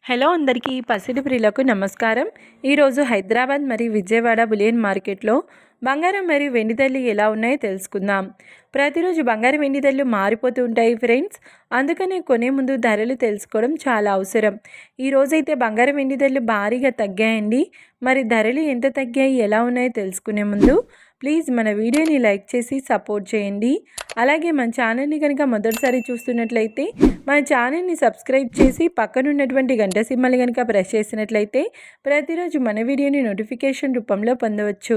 Hello అందరికీ పసిడి ప్రియులకు నమస్కారం. ఈరోజు హైదరాబాద్ మరియు విజయవాడ బులియన్ మార్కెట్లో బంగారం మరియు వెండి ధరలు ఎలా ఉన్నాయో తెలుసుకుందాం. ప్రతిరోజు బంగారం వెండి ధరలు మారిపోతూ ఉంటాయి ఫ్రెండ్స్. అందుకనే కొనే ముందు ధరలు తెలుసుకోవడం చాలా అవసరం. ఈరోజైతే బంగారం వెండి ధరలు భారీగా తగ్గాయండి. మరి ధరలు ఎంత తగ్గాయి, ఎలా ఉన్నాయో తెలుసుకునే ముందు ప్లీజ్ మన వీడియోని లైక్ చేసి సపోర్ట్ చేయండి. అలాగే మన ఛానల్ని కనుక మొదటిసారి చూస్తున్నట్లయితే మన ఛానల్ని సబ్స్క్రైబ్ చేసి పక్కనున్నటువంటి గంట సింబల్ని కనుక ప్రెస్ చేసినట్లయితే ప్రతిరోజు మన వీడియోని నోటిఫికేషన్ రూపంలో పొందవచ్చు.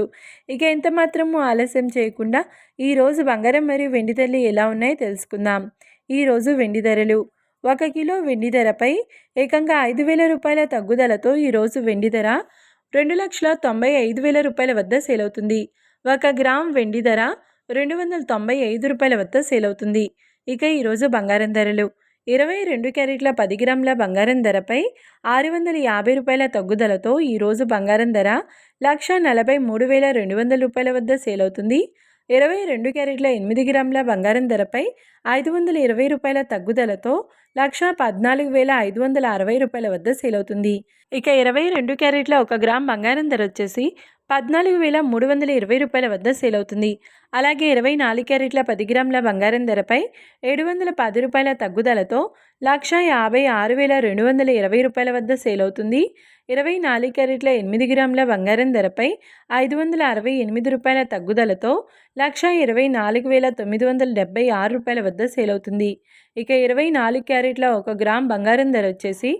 ఇక ఎంత మాత్రము ఆలస్యం చేయకుండా ఈరోజు బంగారం మరియు వెండి ధరలు ఎలా ఉన్నాయో తెలుసుకుందాం. ఈరోజు వెండి ధరలు 1 కిలో వెండి ధరపై ఏకంగా 5,000 రూపాయల తగ్గుదలతో ఈరోజు వెండి ధర 2,95,000 రూపాయల వద్ద సేల్ అవుతుంది. 1 గ్రామ్ వెండి ధర 295 రూపాయల వద్ద సేల్ అవుతుంది. ఇక ఈరోజు బంగారం ధరలు 22 క్యారెట్ల 10 గ్రాముల బంగారం ధరపై 650 రూపాయల తగ్గుదలతో ఈరోజు బంగారం ధర 1,43,200 రూపాయల వద్ద సేల్ అవుతుంది. 22 క్యారెట్ల 8 గ్రాముల బంగారం ధరపై 520 రూపాయల తగ్గుదలతో 1,14,560 రూపాయల వద్ద సేల్ అవుతుంది. ఇక 22 క్యారెట్ల 1 గ్రామ్ బంగారం ధర వచ్చేసి 14,320 రూపాయల వద్ద సేల్ అవుతుంది. అలాగే 24 క్యారెట్ల 10 గ్రాముల బంగారం ధరపై 710 రూపాయల తగ్గుదలతో 1,56,220 రూపాయల వద్ద సేల్ అవుతుంది. 24 క్యారెట్ల 8 గ్రాముల బంగారం ధరపై 568 రూపాయల తగ్గుదలతో 1,24,976 రూపాయల వద్ద సేల్ అవుతుంది. ఇక 24 క్యారెట్ల 1 గ్రామ్ బంగారం ధర వచ్చేసి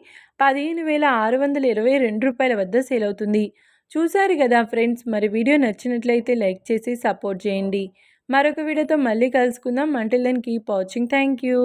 15,622 రూపాయల వద్ద సేల్ అవుతుంది. చూశారు కదా ఫ్రెండ్స్, మరి వీడియో నచ్చినట్లయితే లైక్ చేసి సపోర్ట్ చేయండి. మరొక వీడియోతో మళ్ళీ కలుసుకుందాం. Until then keep watching. Thank you.